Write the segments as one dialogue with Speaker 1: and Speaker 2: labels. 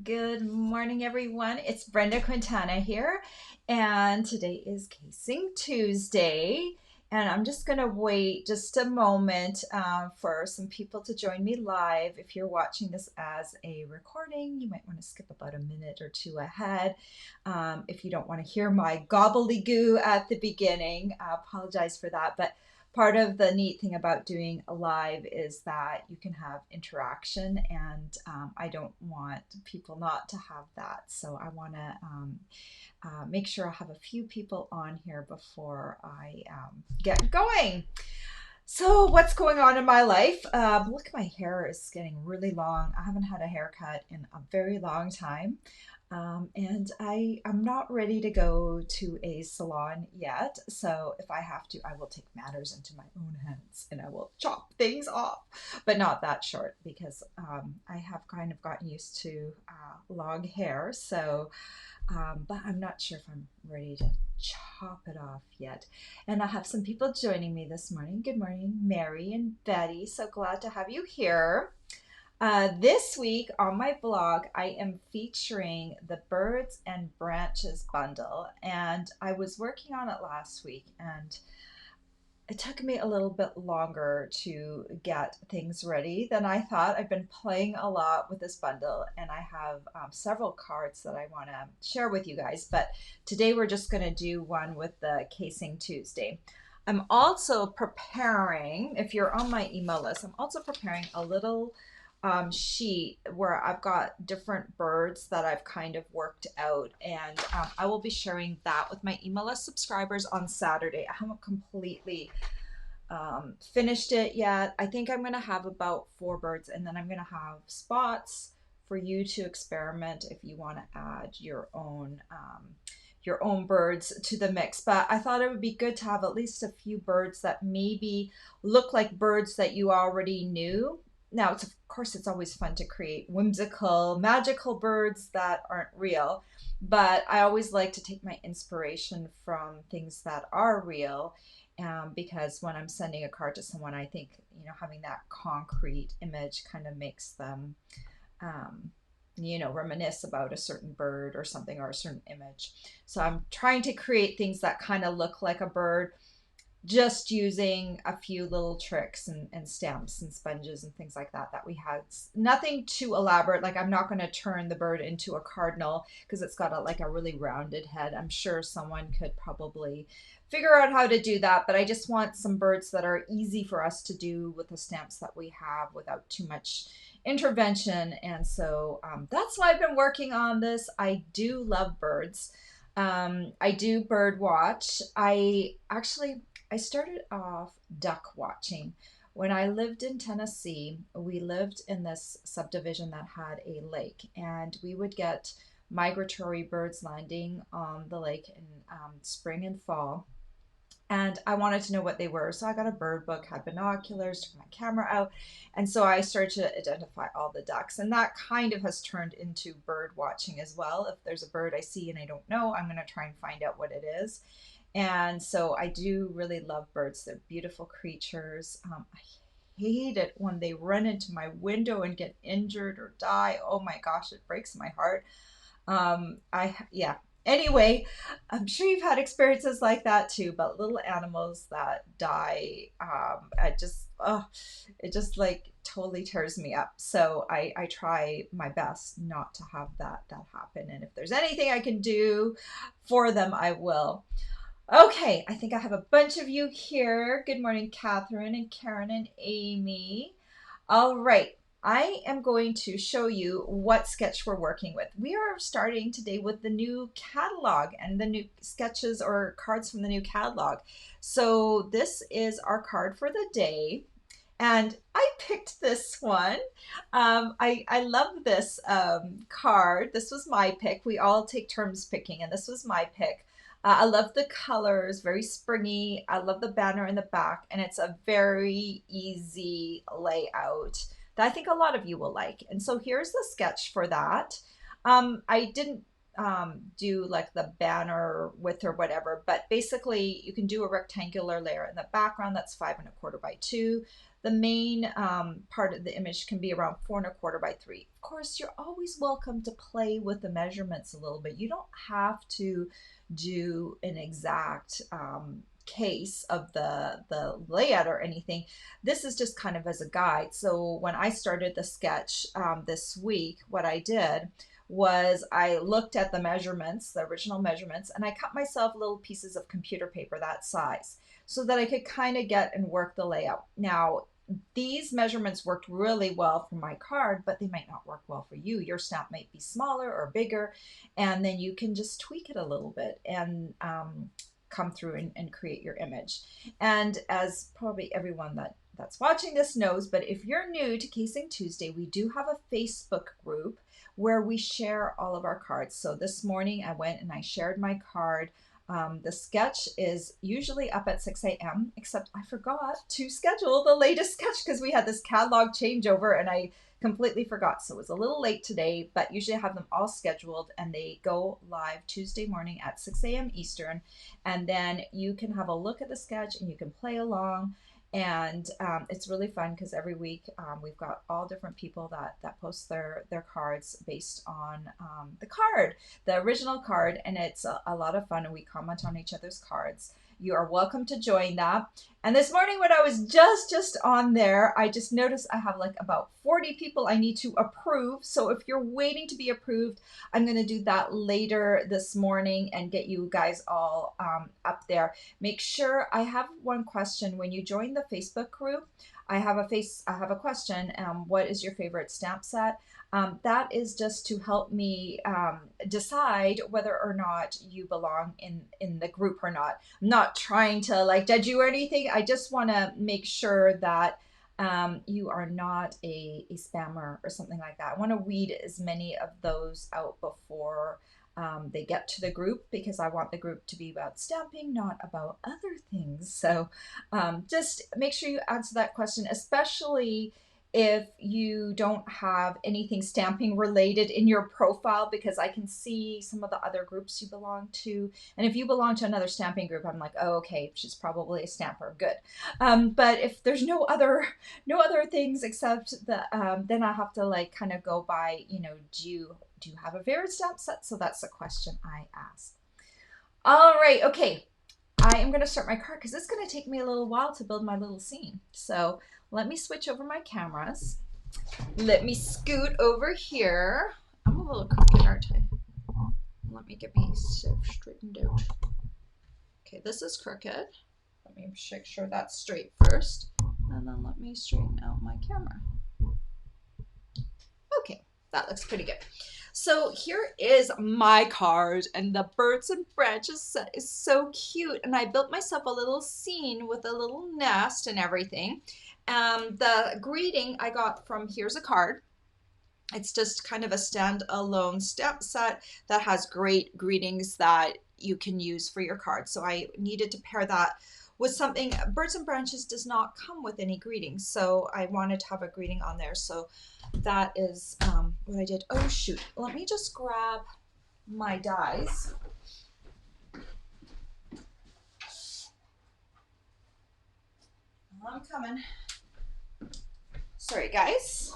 Speaker 1: Good morning, everyone. It's Brenda Quintana here, and today is Casing Tuesday. And I'm just going to wait just a moment for some people to join me live. If you're watching this as a recording, you might want to skip about a minute or two ahead. If you don't want to hear my gobbledygoo at the beginning, I apologize for that. But part of the neat thing about doing a live is that you can have interaction, and I don't want people not to have that. So I want to make sure I have a few people on here before I get going. So what's going on in my life? Look, my hair is getting really long. I haven't had a haircut in a very long time. And I'm not ready to go to a salon yet. So if I have to, I will take matters into my own hands and I will chop things off, but not that short because I have kind of gotten used to long hair. But I'm not sure if I'm ready to chop it off yet. And I have some people joining me this morning. Good morning, Mary and Betty. So glad to have you here. This week on my blog, I am featuring the Birds and Branches bundle, and I was working on it last week, and it took me a little bit longer to get things ready than I thought. I've been playing a lot with this bundle, and I have several cards that I want to share with you guys. But today we're just going to do one with the Casing Tuesday. I'm also preparing, if you're on my email list, I'm also preparing a little sheet where I've got different birds that I've kind of worked out, and I will be sharing that with my email list subscribers on Saturday. I haven't completely finished it yet. I think I'm going to have about 4 birds, and then I'm going to have spots for you to experiment if you want to add your own birds to the mix. But I thought it would be good to have at least a few birds that maybe look like birds that you already knew. Now, of course, it's always fun to create whimsical, magical birds that aren't real, but I always like to take my inspiration from things that are real, because when I'm sending a card to someone, I think, having that concrete image kind of makes them um, reminisce about a certain bird or something, or a certain image. So I'm trying to create things that kind of look like a bird, just using a few little tricks and stamps and sponges and things like that we had. Nothing too elaborate. Like, I'm not going to turn the bird into a cardinal because it's got a really rounded head. I'm sure someone could probably figure out how to do that, but I just want some birds that are easy for us to do with the stamps that we have without too much intervention. And so that's why I've been working on this. I do love birds. I do bird watch. I started off duck watching. When I lived in Tennessee, we lived in this subdivision that had a lake, and we would get migratory birds landing on the lake in spring and fall. And I wanted to know what they were. So I got a bird book, had binoculars, took my camera out. And so I started to identify all the ducks. And that kind of has turned into bird watching as well. If there's a bird I see and I don't know, I'm going to try and find out what it is. And so I do really love birds. They're beautiful creatures. I hate it when they run into my window and get injured or die. Oh my gosh, it breaks my heart. Yeah. Anyway, I'm sure you've had experiences like that too, but little animals that die, it just like totally tears me up. So I try my best not to have that happen. And if there's anything I can do for them, I will. Okay, I think I have a bunch of you here. Good morning, Catherine and Karen and Amy. All right, I am going to show you what sketch we're working with. We are starting today with the new catalog and the new sketches or cards from the new catalog. So this is our card for the day. And I picked this one. I love this card. This was my pick. We all take turns picking, and this was my pick. I love the colors, very springy. I love the banner in the back, and it's a very easy layout that I think a lot of you will like. And so here's the sketch for that. I didn't do like the banner width or whatever, but basically you can do a rectangular layer in the background that's 5 1/4 by 2. the main part of the image can be around 4¼ by 3. Of course, you're always welcome to play with the measurements a little bit. You don't have to do an exact case of the layout or anything. This is just kind of as a guide. So when I started the sketch this week, what I did was I looked at the measurements, the original measurements, and I cut myself little pieces of computer paper that size so that I could kind of get and work the layout. Now, these measurements worked really well for my card, but they might not work well for you. Your stamp might be smaller or bigger, and then you can just tweak it a little bit and come through and create your image. And as probably everyone that's watching this knows, but if you're new to Casing Tuesday, we do have a Facebook group where we share all of our cards. So this morning I went and I shared my card. The sketch is usually up at 6 a.m., except I forgot to schedule the latest sketch because we had this catalog changeover and I completely forgot. So it was a little late today, but usually I have them all scheduled and they go live Tuesday morning at 6 a.m. Eastern. And then you can have a look at the sketch and you can play along. And it's really fun because every week we've got all different people that post their cards based on the original card, and it's a lot of fun, and we comment on each other's cards. You are welcome to join that. And this morning when I was just on there, I just noticed I have like about 40 people I need to approve. So if you're waiting to be approved, I'm going to do that later this morning and get you guys all up there. Make sure, I have one question. When you join the Facebook group, I have a question. What is your favorite stamp set? That is just to help me decide whether or not you belong in the group or not. I'm not trying to like judge you or anything. I just want to make sure that you are not a spammer or something like that. I want to weed as many of those out before they get to the group, because I want the group to be about stamping, not about other things. So just make sure you answer that question, especially if you don't have anything stamping related in your profile, because I can see some of the other groups you belong to. And if you belong to another stamping group, I'm like, oh, okay, she's probably a stamper. Good. But if there's no other things except the, then I have to like kind of go by, do you have a favorite stamp set? So that's the question I asked. All right. Okay. I am going to start my card because it's going to take me a little while to build my little scene. So let me switch over my cameras. Let me scoot over here. I'm a little crooked, aren't I? Let me get myself straightened out. Okay, this is crooked. Let me make sure that's straight first. And then let me straighten out my camera. Okay, that looks pretty good. So here is my card, and the birds and branches set is so cute. And I built myself a little scene with a little nest and everything. The greeting I got from Here's a Card. It's just kind of a standalone stamp set that has great greetings that you can use for your card. So I needed to pair that with something. Birds and Branches does not come with any greetings, so I wanted to have a greeting on there. So that is what I did. Oh shoot, let me just grab my dies. I'm coming. Sorry guys.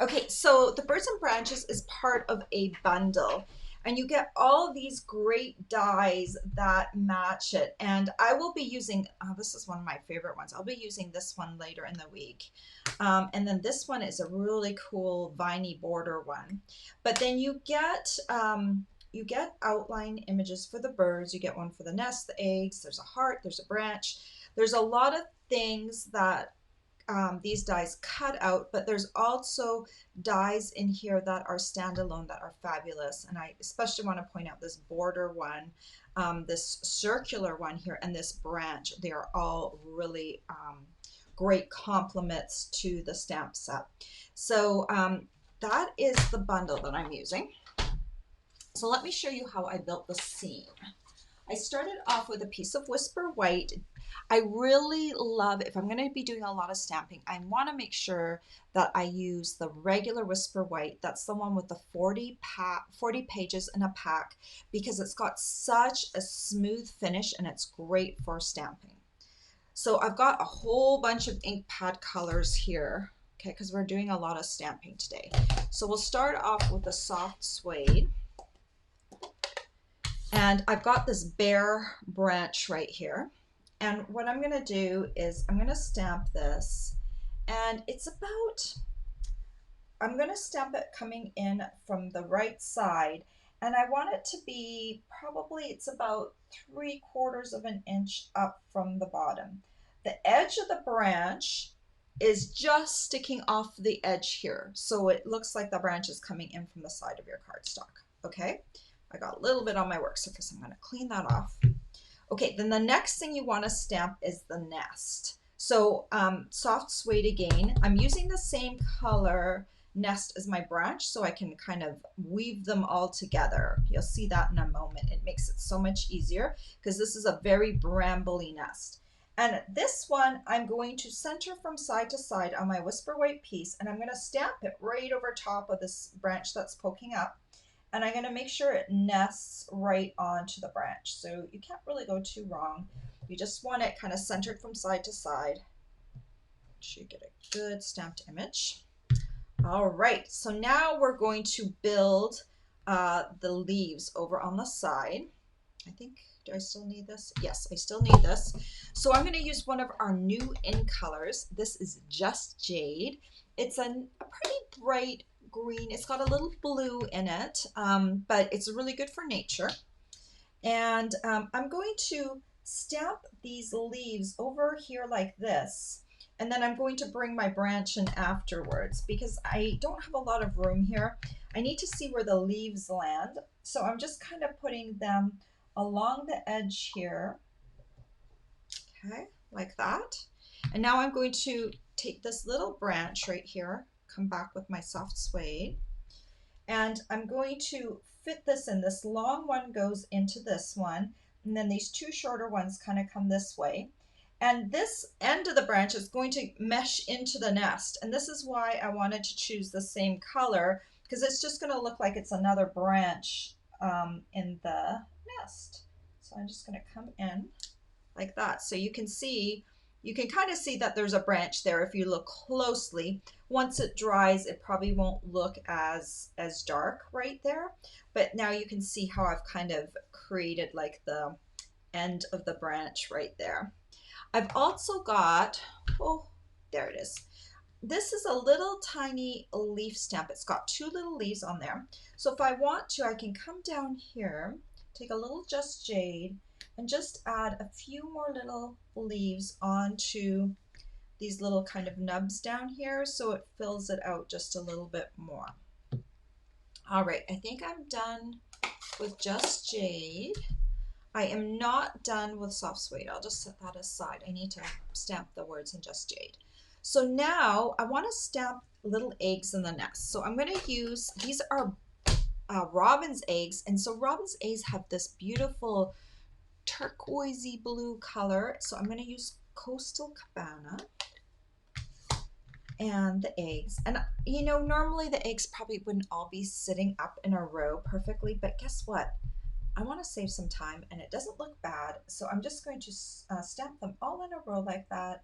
Speaker 1: Okay, so the Birds and Branches is part of a bundle, and you get all these great dies that match it. And I will be using, this is one of my favorite ones. I'll be using this one later in the week. And then this one is a really cool viney border one. But then you get outline images for the birds. You get one for the nest, the eggs, there's a heart, there's a branch. There's a lot of things that these dies cut out, but there's also dies in here that are standalone that are fabulous. And I especially want to point out this border one, this circular one here, and this branch. They are all really great complements to the stamp set. So that is the bundle that I'm using. So let me show you how I built the scene. I started off with a piece of Whisper White. I really love, if I'm going to be doing a lot of stamping, I want to make sure that I use the regular Whisper White. That's the one with the 40 pages in a pack, because it's got such a smooth finish and it's great for stamping. So I've got a whole bunch of ink pad colors here, okay, because we're doing a lot of stamping today. So we'll start off with a soft suede. And I've got this bare branch right here. And what I'm going to do is I'm going to stamp this. And it's about, I'm going to stamp it coming in from the right side. And I want it to be probably, it's about 3/4 of an inch up from the bottom. The edge of the branch is just sticking off the edge here. So it looks like the branch is coming in from the side of your cardstock. Okay. I got a little bit on my work surface. I'm going to clean that off. Okay, then the next thing you want to stamp is the nest. So soft suede again. I'm using the same color nest as my branch so I can kind of weave them all together. You'll see that in a moment. It makes it so much easier because this is a very brambly nest. And this one I'm going to center from side to side on my Whisper White piece, and I'm going to stamp it right over top of this branch that's poking up. And I'm going to make sure it nests right onto the branch. So you can't really go too wrong. You just want it kind of centered from side to side. Make sure you get a good stamped image. All right, so now we're going to build the leaves over on the side. I think, do I still need this? Yes, I still need this. So I'm going to use one of our new in colors. This is Just Jade. It's a pretty bright green. It's got a little blue in it, but it's really good for nature. And I'm going to stamp these leaves over here like this. And then I'm going to bring my branch in afterwards because I don't have a lot of room here. I need to see where the leaves land. So I'm just kind of putting them along the edge here. Okay, like that. And now I'm going to take this little branch right here, come back with my soft suede, and I'm going to fit this in. This long one goes into this one, and then these two shorter ones kind of come this way. And this end of the branch is going to mesh into the nest. And this is why I wanted to choose the same color, because it's just going to look like it's another branch in the nest. So I'm just going to come in like that. So you can see, you can kind of see that there's a branch there if you look closely. Once it dries, it probably won't look as dark right there. But now you can see how I've kind of created like the end of the branch right there. I've also got, oh, there it is. This is a little tiny leaf stamp. It's got two little leaves on there. So if I want to, I can come down here, take a little Just Jade, and just add a few more little leaves onto these little kind of nubs down here so it fills it out just a little bit more. All right, I think I'm done with Just Jade. I am not done with soft suede. I'll just set that aside. I need to stamp the words in Just Jade. So now I want to stamp little eggs in the nest. So I'm going to use, these are robin's eggs. And so robin's eggs have this beautiful turquoisey blue color. So I'm going to use Coastal Cabana and the eggs. And you know, normally the eggs probably wouldn't all be sitting up in a row perfectly, but guess what? I want to save some time and it doesn't look bad. So I'm just going to stamp them all in a row like that.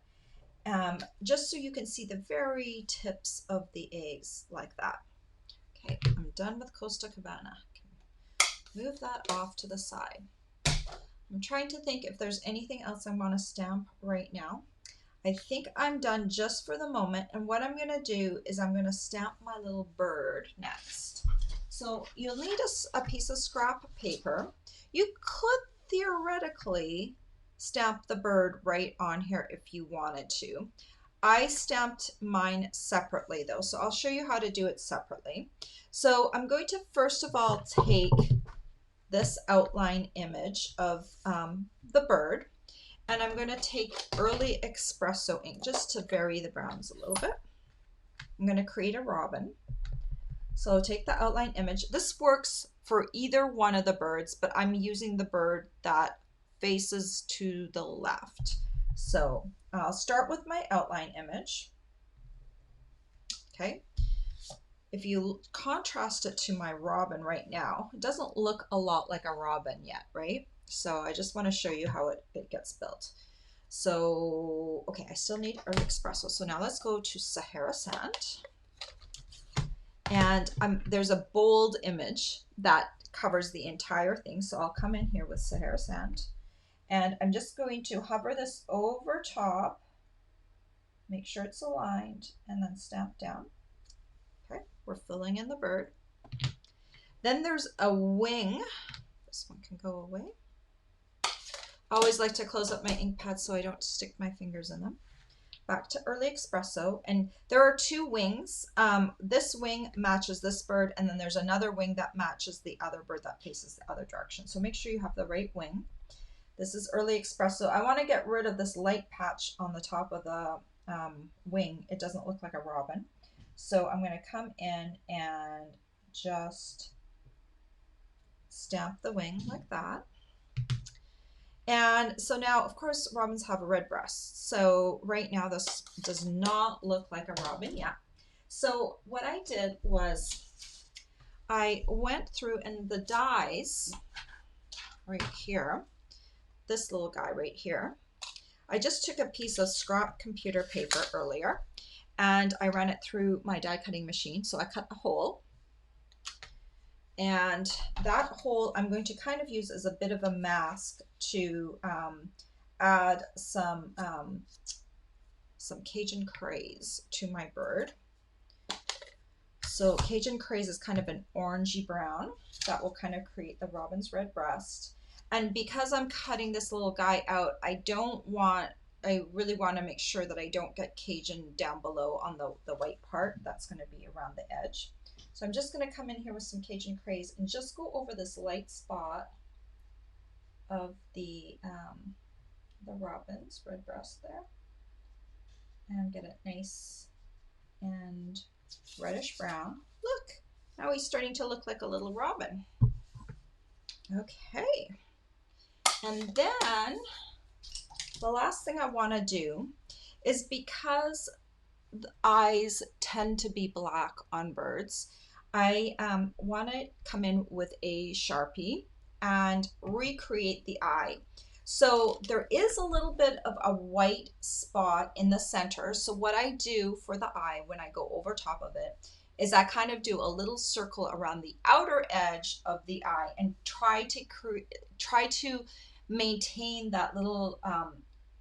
Speaker 1: Just so you can see the very tips of the eggs like that. Okay, I'm done with Costa Cabana. Move that off to the side. I'm trying to think if there's anything else I want to stamp right now. I think I'm done just for the moment. And what I'm going to do is I'm going to stamp my little bird next. So you'll need a piece of scrap paper. You could theoretically stamp the bird right on here if you wanted to. I stamped mine separately though, so I'll show you how to do it separately. So I'm going to first of all take this outline image of the bird, and I'm going to take Early Espresso ink just to vary the browns a little bit. I'm going to create a robin. So I'll take the outline image. This works for either one of the birds, but I'm using the bird that faces to the left. So I'll start with my outline image. Okay. If you contrast it to my robin right now, it doesn't look a lot like a robin yet, right? So I just want to show you how it gets built. So, okay, I still need early espresso. So now let's go to Sahara Sand. And there's a bold image that covers the entire thing. So I'll come in here with Sahara Sand. And I'm just going to hover this over top, make sure it's aligned, and then stamp down. Okay, we're filling in the bird. Then there's a wing. This one can go away. I always like to close up my ink pads so I don't stick my fingers in them. Back to early espresso, and there are two wings. This wing matches this bird, and then there's another wing that matches the other bird that faces the other direction. So make sure you have the right wing. This is early espresso. I want to get rid of this light patch on the top of the wing. It doesn't look like a robin. So I'm going to come in and just stamp the wing like that. And so now, of course, robins have a red breast. So right now, this does not look like a robin yet. So what I did was I went through, and the dies right here, this little guy right here, I just took a piece of scrap computer paper earlier, and I ran it through my die cutting machine. So I cut a hole. And that hole I'm going to kind of use as a bit of a mask to add some Cajun craze to my bird. So Cajun craze is kind of an orangey brown that will kind of create the robin's red breast. And because I'm cutting this little guy out, I really want to make sure that I don't get Cajun down below on the white part. That's going to be around the edge. So I'm just going to come in here with some Cajun craze and just go over this light spot of the robin's red breast there, and get it nice and reddish brown. Look, now he's starting to look like a little robin. Okay, and then the last thing I want to do is, because the eyes tend to be black on birds, I want to come in with a Sharpie and recreate the eye. So there is a little bit of a white spot in the center. So what I do for the eye when I go over top of it is I kind of do a little circle around the outer edge of the eye and try to maintain that little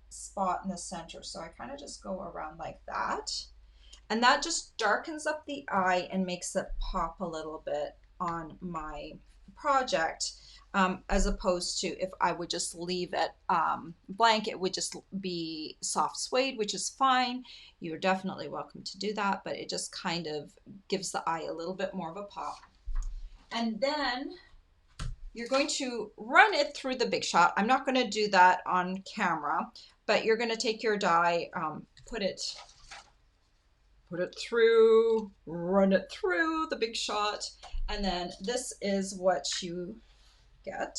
Speaker 1: spot in the center. So I kind of just go around like that. And that just darkens up the eye and makes it pop a little bit on my project, as opposed to if I would just leave it blank, it would just be soft suede, which is fine. You're definitely welcome to do that, but it just kind of gives the eye a little bit more of a pop. And then you're going to run it through the Big Shot. I'm not going to do that on camera, but you're going to take your die, put it through, run it through the Big Shot, and then this is what you get.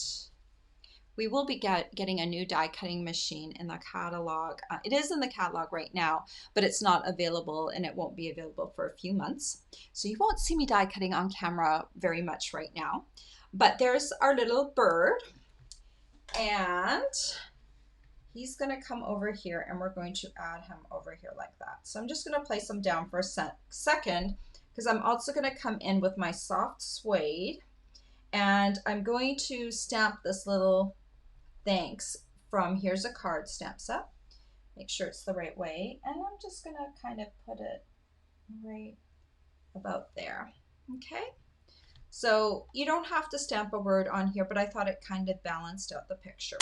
Speaker 1: We will be getting a new die cutting machine in the catalog. It is in the catalog right now, but it's not available, and it won't be available for a few months. So you won't see me die cutting on camera very much right now. But there's our little bird, and he's going to come over here, and we're going to add him over here like that. So I'm just going to place him down for a second, because I'm also going to come in with my soft suede, and I'm going to stamp this little thanks from Here's a Card stamp set. Make sure it's the right way, and I'm just going to kind of put it right about there. Okay, so you don't have to stamp a word on here, but I thought it kind of balanced out the picture.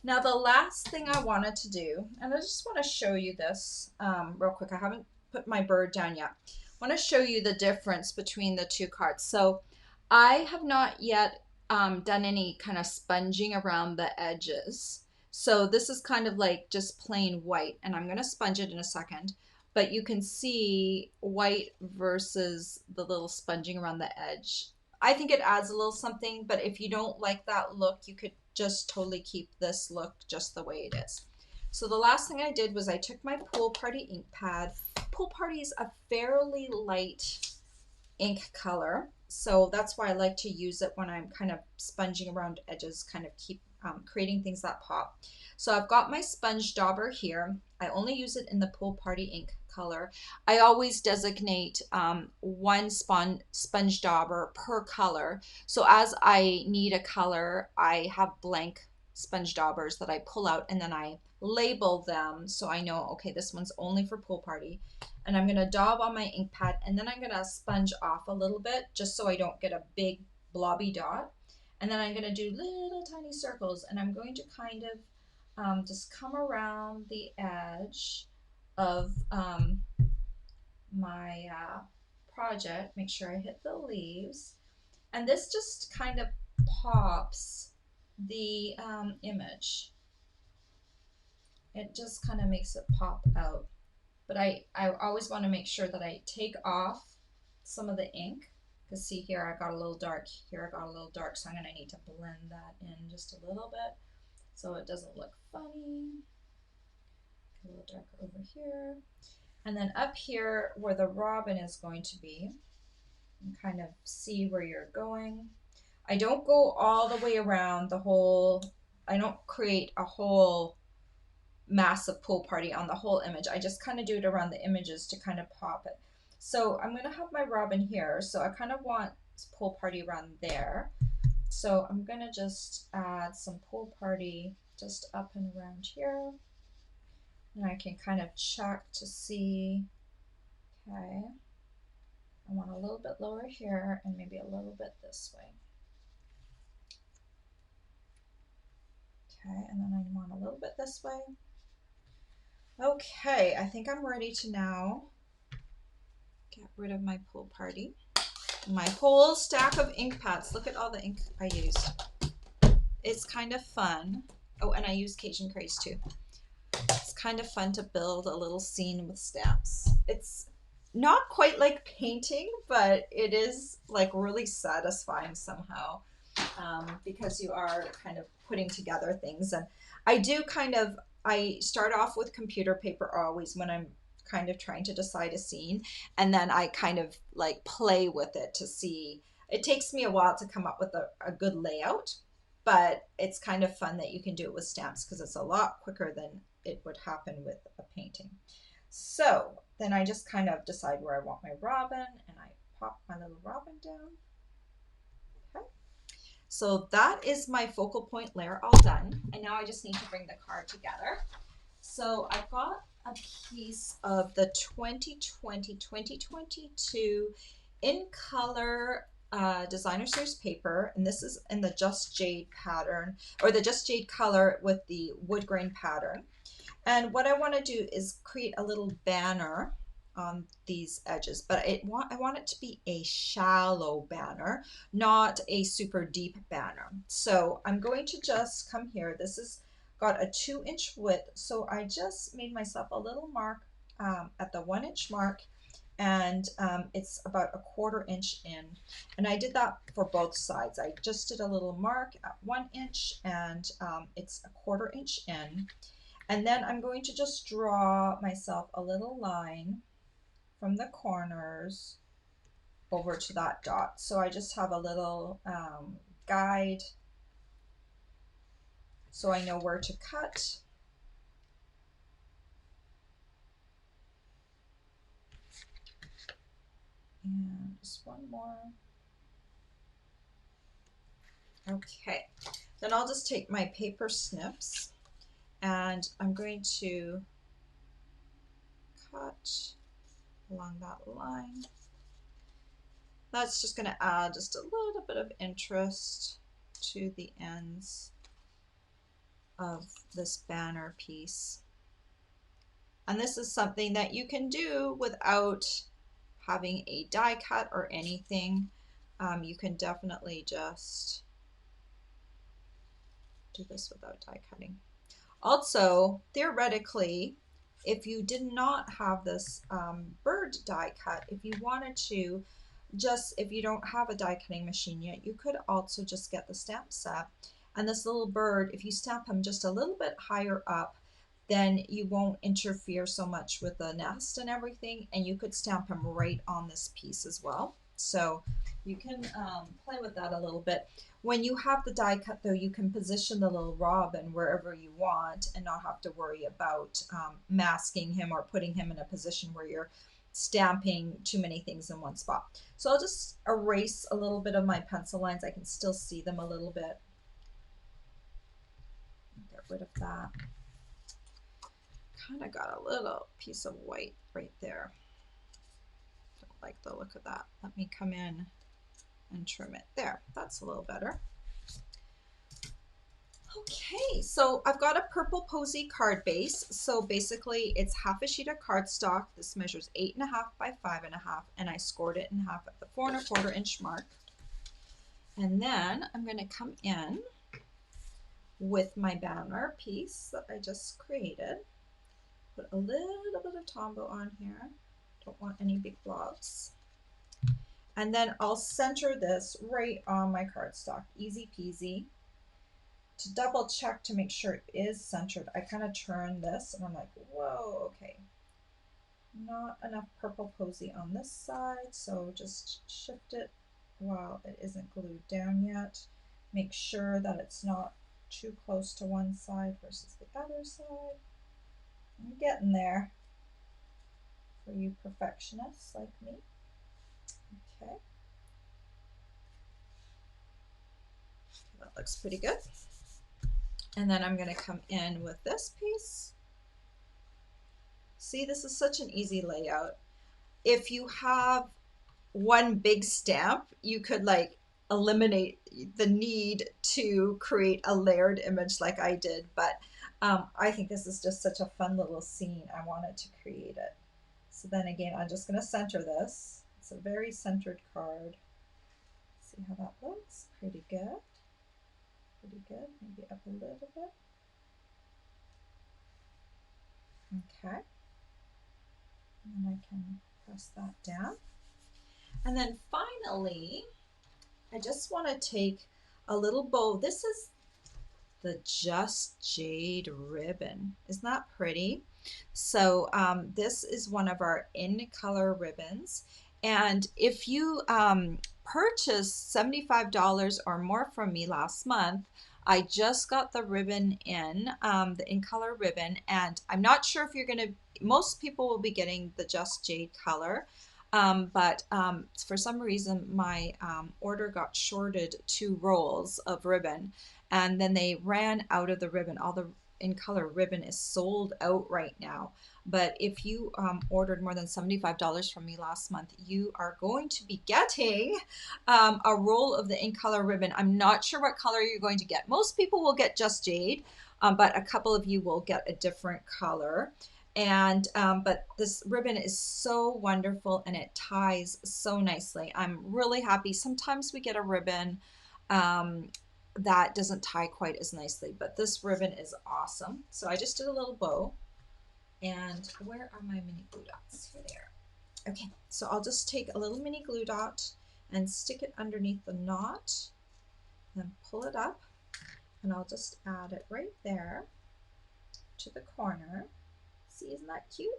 Speaker 1: Now the last thing I wanted to do, and I just want to show you this real quick. I haven't put my bird down yet. I want to show you the difference between the two cards. So I have not yet done any kind of sponging around the edges. So this is kind of like just plain white, and I'm going to sponge it in a second. But you can see white versus the little sponging around the edge. I think it adds a little something, but if you don't like that look, you could just totally keep this look just the way it is. So the last thing I did was I took my Pool Party ink pad. Pool Party is a fairly light ink color, so that's why I like to use it when I'm kind of sponging around edges, kind of keep creating things that pop. So I've got my sponge dauber here. I only use it in the Pool Party ink color. I always designate one sponge dauber per color. So as I need a color, I have blank sponge daubers that I pull out and then I label them so I know, okay, this one's only for Pool Party. And I'm gonna daub on my ink pad and then I'm gonna sponge off a little bit just so I don't get a big blobby dot. And then I'm gonna do little tiny circles and I'm going to kind of just come around the edge of my project, make sure I hit the leaves. And this just kind of pops the image. It just kind of makes it pop out. But I always want to make sure that I take off some of the ink. Because see here, I got a little dark. Here I got a little dark, so I'm going to need to blend that in just a little bit so it doesn't look funny. A little darker over here. And then up here where the robin is going to be, and kind of see where you're going. I don't go all the way around the whole, I don't create a whole massive Pool Party on the whole image. I just kind of do it around the images to kind of pop it. So I'm going to have my robin here. So I kind of want Pool Party around there. So I'm going to just add some Pool Party just up and around here. And I can kind of check to see, okay, I want a little bit lower here and maybe a little bit this way. Okay, and then I want a little bit this way. Okay, I think I'm ready to now get rid of my Pool Party. My whole stack of ink pads. Look at all the ink I used. It's kind of fun. Oh, and I use Cajun Craze too. It's kind of fun to build a little scene with stamps. It's not quite like painting, but it is like really satisfying somehow because you are kind of putting together things. And I do I start off with computer paper always when I'm kind of trying to decide a scene, and then I kind of like play with it to see. It takes me a while to come up with a good layout, but it's kind of fun that you can do it with stamps because it's a lot quicker than it would happen with a painting. So then I just kind of decide where I want my robin and I pop my little robin down. Okay. So that is my focal point layer all done. And now I just need to bring the card together. So I've got a piece of the 2020-2022 in color designer series paper, and this is in the Just Jade pattern, or the Just Jade color with the wood grain pattern. And what I want to do is create a little banner on these edges, but I want it to be a shallow banner, not a super deep banner. So I'm going to just come here. This is got a 2-inch width, so I just made myself a little mark at the 1-inch mark, and it's about a 1/4 inch in, and I did that for both sides. I just did a little mark at 1 inch, and it's a 1/4 inch in, and then I'm going to just draw myself a little line from the corners over to that dot. So I just have a little guide so I know where to cut. And just one more. Okay, then I'll just take my paper snips and I'm going to cut along that line. That's just going to add just a little bit of interest to the ends of this banner piece. And this is something that you can do without having a die cut or anything. You can definitely just do this without die cutting. Also, theoretically, if you did not have this bird die cut, if you wanted to, if you don't have a die cutting machine yet, you could also just get the stamp set. And this little bird, if you stamp him just a little bit higher up, then you won't interfere so much with the nest and everything, and you could stamp him right on this piece as well. So You can play with that a little bit. When you have the die cut though, you can position the little robin wherever you want and not have to worry about masking him or putting him in a position where you're stamping too many things in one spot. So I'll just erase a little bit of my pencil lines. I can still see them a little bit. Get rid of that. Kind of got a little piece of white right there. Don't like the look of that. Let me come in and trim it. There, that's a little better. Okay, so I've got a purple posy card base. So basically it's half a sheet of cardstock. This measures 8.5 by 5.5, and I scored it in half at the 4 1/4 inch mark. And then I'm going to come in with my banner piece that I just created. Put a little bit of Tombow on here. Don't want any big blobs. And then I'll center this right on my cardstock. Easy peasy. To double check to make sure it is centered, I kind of turn this and I'm like, whoa, okay. Not enough purple posy on this side, so just shift it while it isn't glued down yet. Make sure that it's not too close to one side versus the other side. I'm getting there for you perfectionists like me. Okay. That looks pretty good. And then I'm going to come in with this piece. See, this is such an easy layout. If you have one big stamp, you could like eliminate the need to create a layered image like I did, but I think this is just such a fun little scene. I wanted to create it. So then again, I'm just going to center this. It's a very centered card. See how that looks? Pretty good. Pretty good. Maybe up a little bit. Okay. And then I can press that down. And then finally, I just want to take a little bow. This is the Just Jade ribbon. Isn't that pretty? So this is one of our in color ribbons. And if you purchased $75 or more from me last month, I just got the ribbon in, the in color ribbon, and I'm not sure if you're going to, most people will be getting the Just Jade color. But for some reason my order got shorted 2 rolls of ribbon, and then they ran out of the ribbon. All the in color ribbon is sold out right now. But if you ordered more than $75 from me last month, you are going to be getting a roll of the in color ribbon. I'm not sure what color you're going to get. Most people will get Just Jade, but a couple of you will get a different color. And but this ribbon is so wonderful and it ties so nicely. I'm really happy. Sometimes we get a ribbon that doesn't tie quite as nicely, but this ribbon is awesome. So I just did a little bow. And where are my mini glue dots? Here they are. Okay, so I'll just take a little mini glue dot and stick it underneath the knot, then pull it up, and I'll just add it right there to the corner. See, isn't that cute?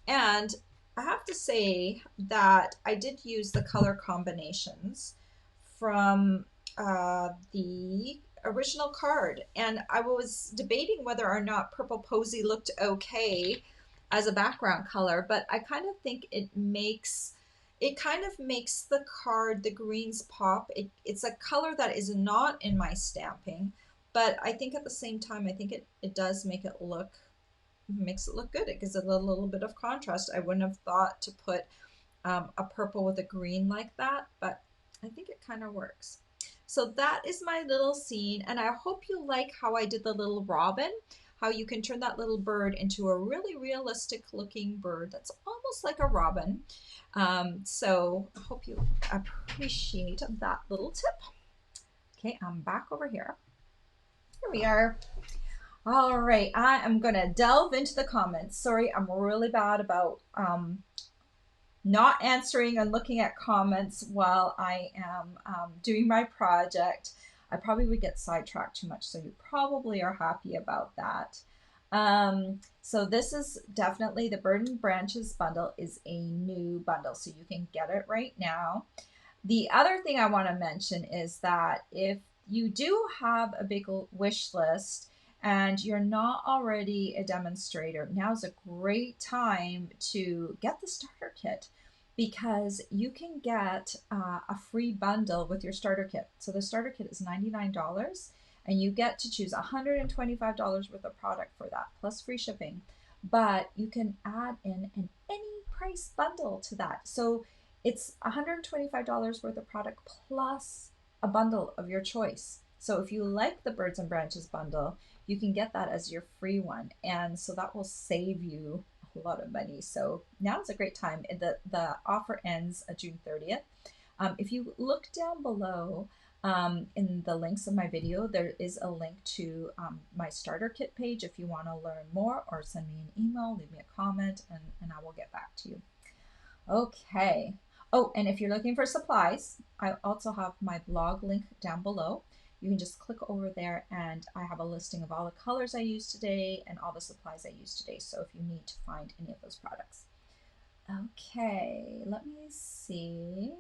Speaker 1: And I have to say that I did use the color combinations from the original card, and I was debating whether or not Purple Posy looked okay as a background color, but I kind of think it kind of makes the card, the greens pop. It's a color that is not in my stamping, but I think at the same time, I think it does make it look, makes it look good. It gives it a little bit of contrast. I wouldn't have thought to put a purple with a green like that, but I think it kind of works. So that is my little scene, and I hope you like how I did the little robin, how you can turn that little bird into a really realistic looking bird that's almost like a robin. So I hope you appreciate that little tip. Okay, I'm back over here. Here we are. All right, I am going to delve into the comments. Sorry, I'm really bad about not answering and looking at comments while I am doing my project. I probably would get sidetracked too much, so you probably are happy about that. So this is definitely the Bird and Branches bundle is a new bundle, so you can get it right now. The other thing I want to mention is that if you do have a big wish list and you're not already a demonstrator, now's a great time to get the starter kit because you can get a free bundle with your starter kit. So the starter kit is $99 and you get to choose $125 worth of product for that plus free shipping. But you can add in an any price bundle to that. So it's $125 worth of product plus a bundle of your choice. So if you like the Birds and Branches bundle, you can get that as your free one. And so that will save you a lot of money. So now is a great time. The offer ends June 30th. If you look down below in the links of my video, there is a link to my starter kit page if you want to learn more, or send me an email, leave me a comment, and I will get back to you. Okay. Oh, and if you're looking for supplies, I also have my blog link down below. You can just click over there and I have a listing of all the colors I used today and all the supplies I used today. So if you need to find any of those products. Okay, let me see.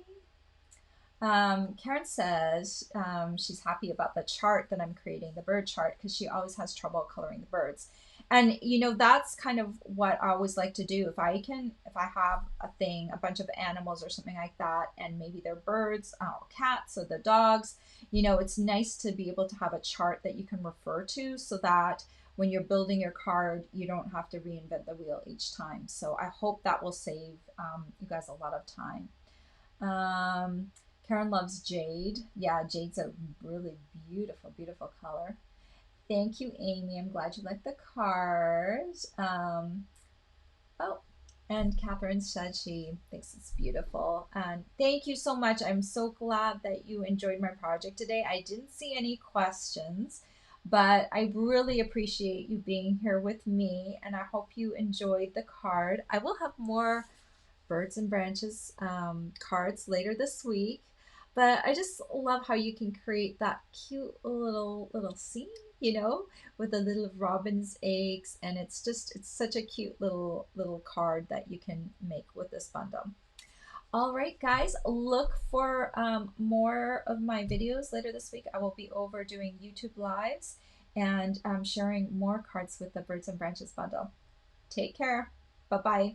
Speaker 1: Karen says she's happy about the chart that I'm creating, the bird chart, because she always has trouble coloring the birds. And you know, that's kind of what I always like to do. If I have a thing, a bunch of animals or something like that, and maybe they're birds, or cats, or the dogs, you know, it's nice to be able to have a chart that you can refer to so that when you're building your card, you don't have to reinvent the wheel each time. So I hope that will save you guys a lot of time. Um, Karen loves jade. Yeah, jade's a really beautiful, beautiful color. Thank you, Amy. I'm glad you like the cards. Oh, and Catherine said she thinks it's beautiful. And thank you so much. I'm so glad that you enjoyed my project today. I didn't see any questions, but I really appreciate you being here with me. And I hope you enjoyed the card. I will have more Birds and Branches cards later this week. But I just love how you can create that cute little scene, you know, with the little robin's eggs, and it's such a cute little card that you can make with this bundle. All right, guys, look for more of my videos later this week. I will be over doing YouTube lives and sharing more cards with the Birds and Branches bundle. Take care. Bye bye.